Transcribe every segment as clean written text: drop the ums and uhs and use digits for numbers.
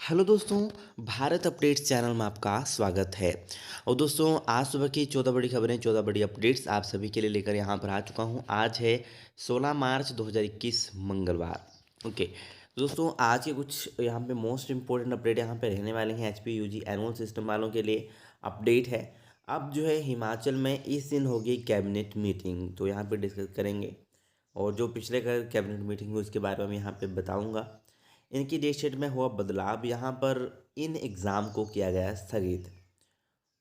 Hello दोस्तों, Bharat updates channel में आपका स्वागत है। और दोस्तों, आज सुबह की 14 बड़ी खबरें, 14 बड़ी अपडेट्स आप सभी के लिए लेकर यहाँ पर आ चुका हूँ। आज है 16 मार्च 2021 मंगलवार। ओके, तो दोस्तों आज के कुछ यहाँ पे मोस्ट इंपॉर्टेंट अपडेट यहाँ पे रहने वाले हैं। एचपी यूजी एनुअल सिस्टम वालों के लिए अपडेट है। अब जो है हिमाचल में इस दिन होगी कैबिनेट मीटिंग, तो यहाँ पे डिस्कस करेंगे। और जो पिछले का कैबिनेट मीटिंग हुई उसके बारे में यहाँ पे बताऊँगा। इनकी डेट शीट में हुआ बदलाव, यहाँ पर इन एग्ज़ाम को किया गया स्थगित।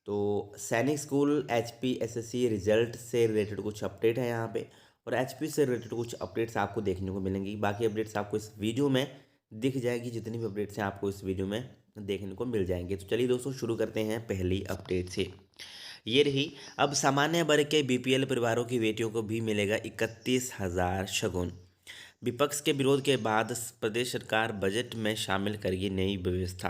तो सैनिक स्कूल एचपी एसएससी रिजल्ट से रिलेटेड कुछ अपडेट है यहाँ पे। और एचपी से रिलेटेड कुछ अपडेट्स आपको देखने को मिलेंगी। बाकी अपडेट्स आपको इस वीडियो में दिख जाएगी। जितनी भी अपडेट्स हैं आपको इस वीडियो में देखने को मिल जाएंगे। तो चलिए दोस्तों, शुरू करते हैं पहली अपडेट से। ये रही, अब सामान्य वर्ग के बीपीएल परिवारों की बेटियों को भी मिलेगा 31,000 शगुन। विपक्ष के विरोध के बाद प्रदेश सरकार बजट में शामिल करेगी नई व्यवस्था।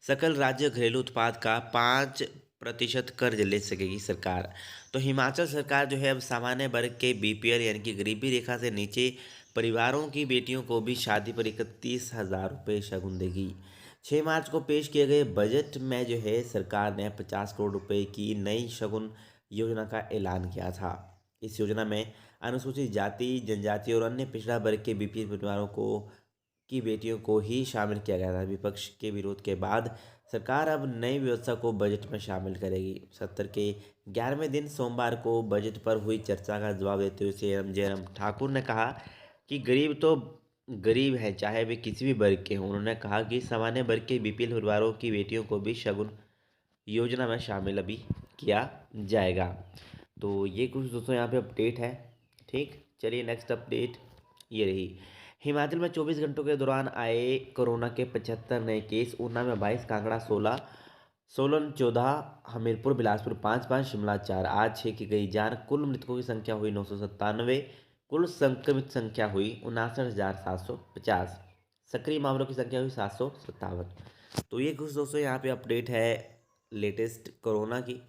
सकल राज्य घरेलू उत्पाद का 5% कर्ज ले सकेगी सरकार। तो हिमाचल सरकार जो है अब सामान्य वर्ग के बीपीएल यानी कि गरीबी रेखा से नीचे परिवारों की बेटियों को भी शादी पर 31,000 रुपये शगुन देगी। 6 मार्च को पेश किए गए बजट में जो है सरकार ने 50 करोड़ रुपए की नई शगुन योजना का ऐलान किया था। इस योजना में अनुसूचित जाति, जनजाति और अन्य पिछड़ा वर्ग के बीपीएल परिवारों को की बेटियों को ही शामिल किया गया था। विपक्ष के विरोध के बाद सरकार अब नई व्यवस्था को बजट में शामिल करेगी। सत्र के 11वें दिन सोमवार को बजट पर हुई चर्चा का जवाब देते हुए सीएम जयराम ठाकुर ने कहा कि गरीब तो गरीब है, चाहे वे किसी भी वर्ग के हों। उन्होंने कहा कि सामान्य वर्ग के बीपीएल परिवारों की बेटियों को भी शगुन योजना में शामिल अभी किया जाएगा। तो ये कुछ दोस्तों यहाँ पे अपडेट है। ठीक, चलिए नेक्स्ट अपडेट ये रही। हिमाचल में 24 घंटों के दौरान आए कोरोना के 75 नए केस। ऊना में 22, कांगड़ा 16, सोलन 14, हमीरपुर बिलासपुर 5, शिमला 4। आज 6 की गई जान। कुल मृतकों की संख्या हुई 997। कुल संक्रमित संख्या हुई 59,750। सक्रिय मामलों की संख्या हुई 757। तो ये कुछ दोस्तों यहाँ पे अपडेट है लेटेस्ट कोरोना की।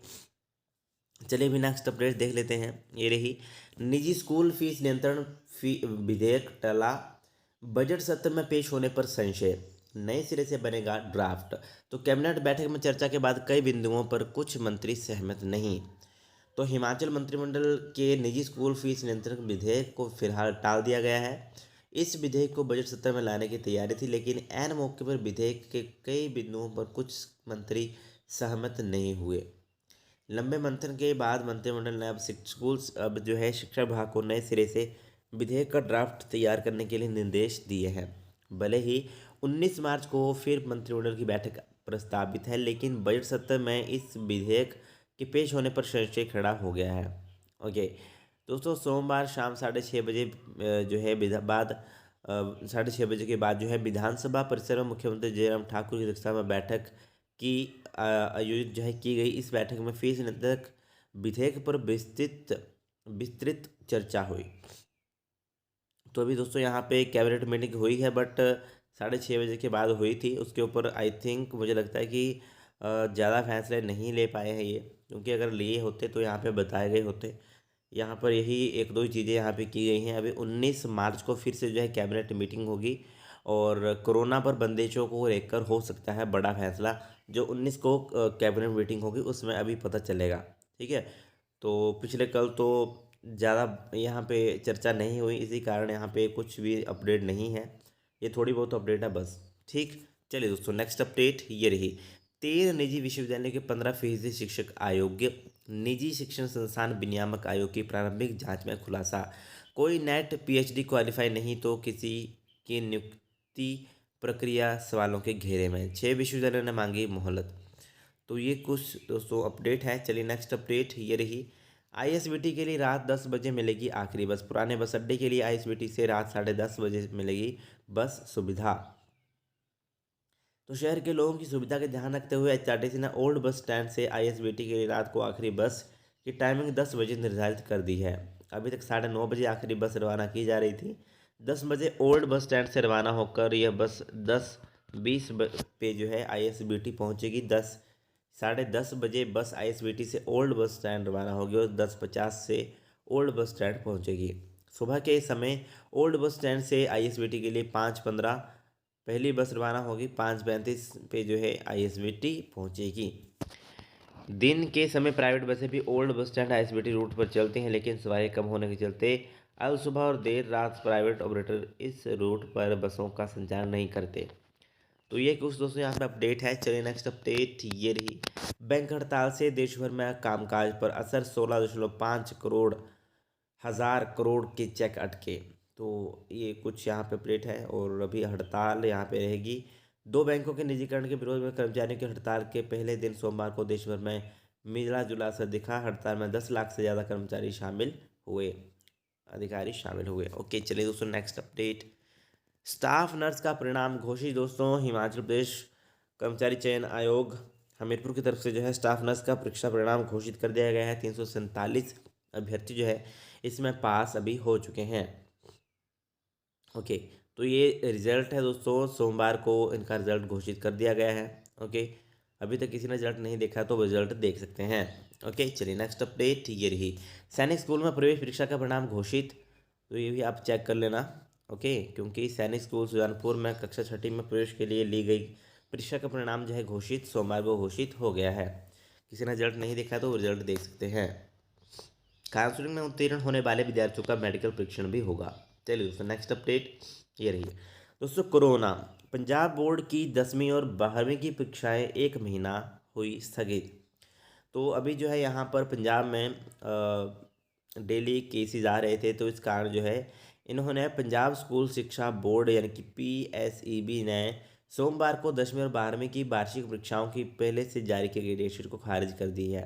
चलिए भी नेक्स्ट अपडेट देख लेते हैं। ये रही, निजी स्कूल फीस नियंत्रण विधेयक टला। बजट सत्र में पेश होने पर संशय, नए सिरे से बनेगा ड्राफ्ट। तो कैबिनेट बैठक में चर्चा के बाद कई बिंदुओं पर कुछ मंत्री सहमत नहीं। तो हिमाचल मंत्रिमंडल के निजी स्कूल फीस नियंत्रण विधेयक को फिलहाल टाल दिया गया है। इस विधेयक को बजट सत्र में लाने की तैयारी थी, लेकिन ऐन मौके पर विधेयक के कई बिंदुओं पर कुछ मंत्री सहमत नहीं हुए। लंबे मंथन के बाद मंत्रिमंडल ने अब जो है शिक्षा विभाग को नए सिरे से विधेयक का ड्राफ्ट तैयार करने के लिए निर्देश दिए हैं। भले ही 19 मार्च को फिर मंत्रिमंडल की बैठक प्रस्तावित है, लेकिन बजट सत्र में इस विधेयक के पेश होने पर संशय खड़ा हो गया है। ओके दोस्तों, सोमवार शाम 6:30 बजे जो है 6:30 बजे के बाद जो है विधानसभा परिसर में मुख्यमंत्री जयराम ठाकुर की अध्यक्षता में बैठक की आयोजित जो है की गई। इस बैठक में फीस नियंत्रक विधेयक पर विस्तृत विस्तृत चर्चा हुई। तो अभी दोस्तों यहाँ पे कैबिनेट मीटिंग हुई है, बट 6:30 बजे के बाद हुई थी। उसके ऊपर आई थिंक मुझे लगता है कि ज़्यादा फैसले नहीं ले पाए हैं ये, क्योंकि अगर लिए होते तो यहाँ पे बताए गए होते। यहाँ पर यही एक दो चीज़ें यहाँ पे की गई हैं। अभी 19 मार्च को फिर से जो है कैबिनेट मीटिंग होगी और कोरोना पर बंदिशों को लेकर हो सकता है बड़ा फैसला। जो 19 को कैबिनेट मीटिंग होगी उसमें अभी पता चलेगा। ठीक है, तो पिछले कल तो ज़्यादा यहाँ पे चर्चा नहीं हुई, इसी कारण यहाँ पे कुछ भी अपडेट नहीं है। ये थोड़ी बहुत अपडेट है बस। ठीक, चलिए दोस्तों नेक्स्ट अपडेट ये रही। 13 निजी विश्वविद्यालय के 15% शिक्षक अयोग्य। निजी शिक्षण संस्थान विनियामक आयोग की प्रारंभिक जांच में खुलासा। कोई नेट पीएचडी क्वालिफाई नहीं तो किसी की नियुक्ति प्रक्रिया सवालों के घेरे में। 6 विश्वविद्यालयों ने मांगी मोहलत। तो ये कुछ दोस्तों अपडेट है। चलिए नेक्स्ट अपडेट ये रही। आईएसबीटी के लिए रात 10 बजे मिलेगी आखिरी बस। पुराने बस अड्डे के लिए आईएसबीटी से रात 10:30 बजे मिलेगी बस सुविधा। तो शहर के लोगों की सुविधा का ध्यान रखते हुए एचआरटीसी ने ओल्ड बस स्टैंड से आईएसबीटी के लिए रात को आखिरी बस की टाइमिंग 10 बजे निर्धारित कर दी है। अभी तक 9:30 बजे आखिरी बस रवाना की जा रही थी। 10 बजे ओल्ड बस स्टैंड से रवाना होकर यह बस 10:20 पे जो है आईएसबीटी पहुंचेगी। 10:30 बजे बस आईएसबीटी से ओल्ड बस स्टैंड रवाना होगी और 10:50 से ओल्ड बस स्टैंड पहुंचेगी। सुबह के समय ओल्ड बस स्टैंड से आईएसबीटी के लिए 5:15 पहली बस रवाना होगी 5:35 पे जो है आईएसबीटी पहुंचेगी। दिन के समय प्राइवेट बसें भी old bus stand ISBT root पर चलती हैं, लेकिन सवारी कम होने के चलते आज सुबह और देर रात प्राइवेट ऑपरेटर इस रूट पर बसों का संचालन नहीं करते। तो ये कुछ दोस्तों यहाँ पर अपडेट है। चलिए नेक्स्ट अपडेट ये रही। बैंक हड़ताल से देश भर में कामकाज पर असर, 16.5 करोड़ हज़ार करोड़ के चेक अटके। तो ये कुछ यहाँ पे अपडेट है और अभी हड़ताल यहाँ पे रहेगी। दो बैंकों के निजीकरण के विरोध में कर्मचारियों की हड़ताल के पहले दिन सोमवार को देश भर में मिला जुला असर दिखा। हड़ताल में 10 लाख से ज़्यादा कर्मचारी शामिल हुए, अधिकारी शामिल हुए। ओके चलिए दोस्तों नेक्स्ट अपडेट। स्टाफ नर्स का परिणाम घोषित। दोस्तों हिमाचल प्रदेश कर्मचारी चयन आयोग हमीरपुर की तरफ से जो है स्टाफ नर्स का परीक्षा परिणाम घोषित कर दिया गया है। 347 अभ्यर्थी जो है इसमें पास अभी हो चुके हैं। ओके तो ये रिजल्ट है दोस्तों, सोमवार को इनका रिजल्ट घोषित कर दिया गया है। ओके अभी तक किसी ने रिजल्ट नहीं देखा तो रिजल्ट देख सकते हैं। ओके चलिए नेक्स्ट अपडेट ये रही। सैनिक स्कूल में प्रवेश परीक्षा का परिणाम घोषित। तो ये भी आप चेक कर लेना। ओके क्योंकि सैनिक स्कूल सुजानपुर में कक्षा 6ठी में प्रवेश के लिए ली गई परीक्षा का परिणाम जो है घोषित सोमवार को घोषित हो गया है। किसी ने रिजल्ट नहीं देखा तो रिजल्ट देख सकते हैं। काउंसलिंग में उत्तीर्ण होने वाले विद्यार्थियों का मेडिकल परीक्षण भी होगा। चलिए दोस्तों नेक्स्ट अपडेट ये रही। दोस्तों कोरोना, पंजाब बोर्ड की 10वीं और 12वीं की परीक्षाएं 1 महीना हुई स्थगित। तो अभी जो है यहाँ पर पंजाब में डेली केसेस आ रहे थे, तो इस कारण जो है इन्होंने पंजाब स्कूल शिक्षा बोर्ड यानी कि PSEB ने सोमवार को 10वीं और 12वीं की वार्षिक परीक्षाओं की पहले से जारी की गई डेटशीट को खारिज कर दी है।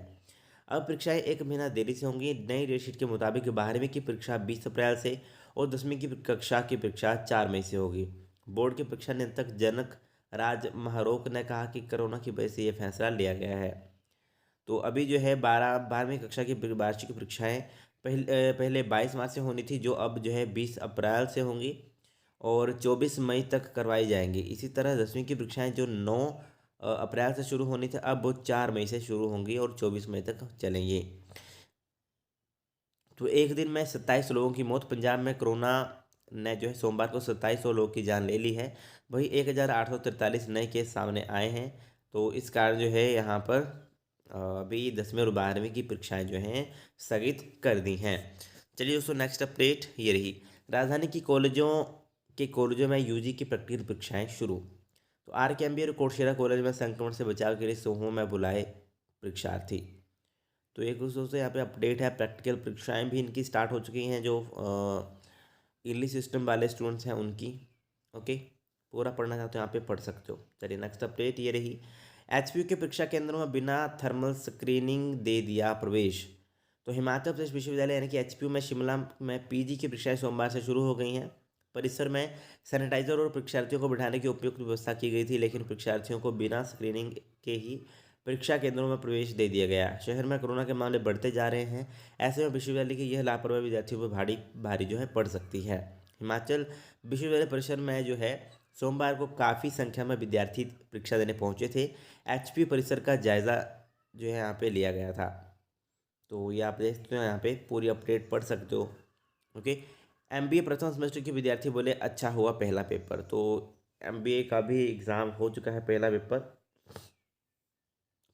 अब परीक्षाएं 1 महीना देरी से होंगी। नई डेटशीट के मुताबिक 12वीं की परीक्षा 20 अप्रैल से और 10वीं की कक्षा की परीक्षा 4 मई से होगी। बोर्ड के परीक्षा नियंत्रक जनक राज महरोक ने कहा कि कोरोना की वजह से यह फैसला लिया गया है। तो अभी जो है 12वीं कक्षा की वार्षिक परीक्षाएं पहले 22 मार्च से होनी थी, जो अब जो है 20 अप्रैल से होंगी और 24 मई तक करवाई जाएंगी। इसी तरह 10वीं की परीक्षाएं जो 9 अप्रैल से शुरू होनी थी, अब वो 4 मई से शुरू होंगी और 24 मई तक चलेंगी। तो एक दिन में 27 लोगों की मौत। पंजाब में कोरोना ने जो है सोमवार को 2700 लोगों की जान ले ली है। वही 1843 नए केस सामने आए हैं। तो इस कारण जो है यहाँ पर अभी 10वीं और 12वीं की परीक्षाएं जो हैं स्थगित कर दी हैं। चलिए दोस्तों नेक्स्ट अपडेट ये रही। राजधानी की कॉलेजों में यूजी की प्रैक्टिकल परीक्षाएं शुरू। तो RKMB और कोटशिरा कॉलेज में संक्रमण से बचाव के लिए समूह में बुलाए परीक्षार्थी। तो एक दोस्तों यहाँ पे अपडेट है, प्रैक्टिकल परीक्षाएं भी इनकी स्टार्ट हो चुकी हैं, जो इंग्लिश सिस्टम वाले स्टूडेंट्स हैं उनकी। ओके पूरा पढ़ना चाहते हो यहाँ पे पढ़ सकते हो। चलिए नेक्स्ट अपडेट ये रही। HPU के परीक्षा केंद्रों में बिना थर्मल स्क्रीनिंग दे दिया प्रवेश। तो हिमाचल प्रदेश विश्वविद्यालय यानी कि HPU में शिमला में PG की परीक्षाएं सोमवार से शुरू हो गई हैं। परिसर में सैनिटाइजर और परीक्षार्थियों को बिठाने की उपयुक्त व्यवस्था की गई थी, लेकिन परीक्षार्थियों को बिना स्क्रीनिंग के ही परीक्षा केंद्रों में प्रवेश दे दिया गया। शहर में कोरोना के मामले बढ़ते जा रहे हैं, ऐसे में विश्वविद्यालय की यह लापरवाही विद्यार्थियों पर भारी जो है पड़ सकती है। हिमाचल विश्वविद्यालय परिसर में जो है सोमवार को काफ़ी संख्या में विद्यार्थी परीक्षा देने पहुंचे थे। HPU परिसर का जायज़ा जो है यहाँ पे लिया गया था। तो ये आप देख सकते हो, यहाँ पे पूरी अपडेट पढ़ सकते हो। ओके MBA प्रथम सेमेस्टर के विद्यार्थी बोले अच्छा हुआ पहला पेपर। तो MBA का भी एग्ज़ाम हो चुका है, पहला पेपर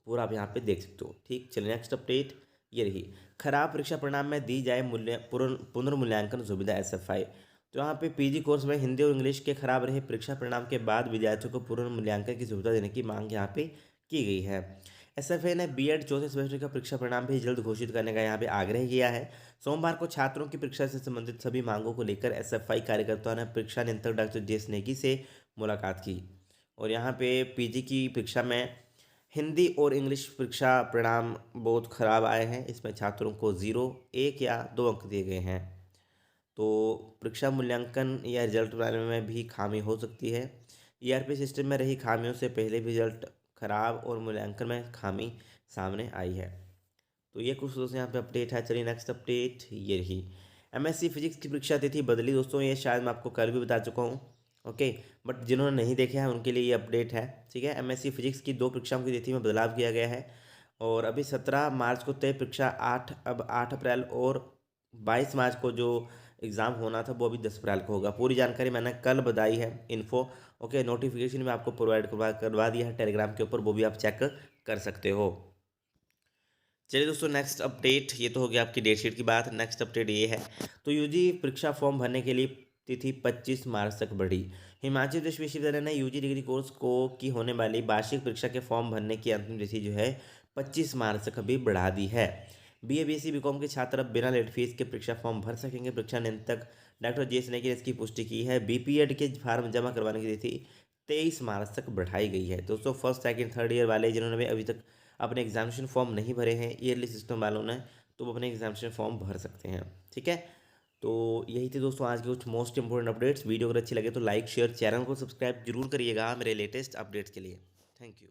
पूरा आप यहाँ पे देख सकते हो। ठीक चलिए नेक्स्ट अपडेट ये रही। खराब परीक्षा परिणाम में दी जाए पुनर्मूल्यांकन सुविधा SFI। तो यहाँ पे PG कोर्स में हिंदी और इंग्लिश के खराब रहे परीक्षा परिणाम के बाद विद्यार्थियों को पुनर्मूल्यांकन की सुविधा देने की मांग यहाँ पे की गई है। SFI ने B.Ed चौथे सेमेस्टर का परीक्षा परिणाम भी जल्द घोषित करने का यहाँ पे आग्रह किया है। सोमवार को छात्रों की परीक्षा से संबंधित सभी मांगों को लेकर SFI कार्यकर्ताओं ने परीक्षा नियंत्रक डॉक्टर JS नेगी से मुलाकात की और यहाँ पे PG की परीक्षा में हिंदी और इंग्लिश परीक्षा परिणाम बहुत ख़राब आए हैं। इसमें छात्रों को 0, 1 या 2 अंक दिए गए हैं। तो परीक्षा मूल्यांकन या रिजल्ट बनाने में भी खामी हो सकती है। ERP सिस्टम में रही खामियों से पहले भी रिजल्ट खराब और मूल्यांकन में खामी सामने आई है। तो ये कुछ दोस्तों यहाँ पे अपडेट है। चलिए नेक्स्ट अपडेट ये रही। MSc फिजिक्स की परीक्षा तिथि बदली। दोस्तों ये शायद मैं आपको कल भी बता चुका हूँ। ओके बट जिन्होंने नहीं देखा है उनके लिए ये अपडेट है। ठीक है MSc फिजिक्स की 2 परीक्षाओं की तिथि में बदलाव किया गया है और अभी 17 मार्च को तय परीक्षा अब 8 अप्रैल और 22 मार्च को जो एग्ज़ाम होना था वो अभी 10 अप्रैल को होगा। पूरी जानकारी मैंने कल बताई है इन्फो। ओके, नोटिफिकेशन में आपको प्रोवाइड करवा दिया है टेलीग्राम के ऊपर, वो भी आप चेक कर सकते हो। चलिए दोस्तों, नेक्स्ट अपडेट, ये तो हो गया आपकी डेट शीट की बात। नेक्स्ट अपडेट ये है, तो यूजी परीक्षा फॉर्म भरने के लिए तिथि 25 मार्च तक बढ़ी। हिमाचल प्रदेश विश्वविद्यालय ने यूजी डिग्री कोर्स को की होने वाली वार्षिक परीक्षा के फॉर्म भरने की अंतिम तिथि जो है 25 मार्च तक अभी बढ़ा दी है। बीए बीएससी बीकॉम के छात्र अब बिना लेट फीस के परीक्षा फॉर्म भर सकेंगे। परीक्षा नियंत्रक डॉक्टर जे स्नेही ने इसकी पुष्टि की है। बीपीएड के फार्म जमा करवाने की तिथि 23 मार्च तक बढ़ाई गई है। दोस्तों, फर्स्ट सेकंड थर्ड ईयर वाले जिन्होंने भी अभी तक अपने एग्जामिनेशन फॉर्म नहीं भरे हैं ईयरली सिस्टम वालों ने, तो वो अपने एग्जामिनेशन फॉर्म भर सकते हैं। ठीक है, तो यही थे दोस्तों आज के कुछ मोस्ट इंपोर्टेंट अपडेट्स। वीडियो अगर अच्छी लगे तो लाइक शेयर, चैनल को सब्सक्राइब जरूर करिएगा मेरे लेटेस्ट अपडेट्स के लिए। Thank you.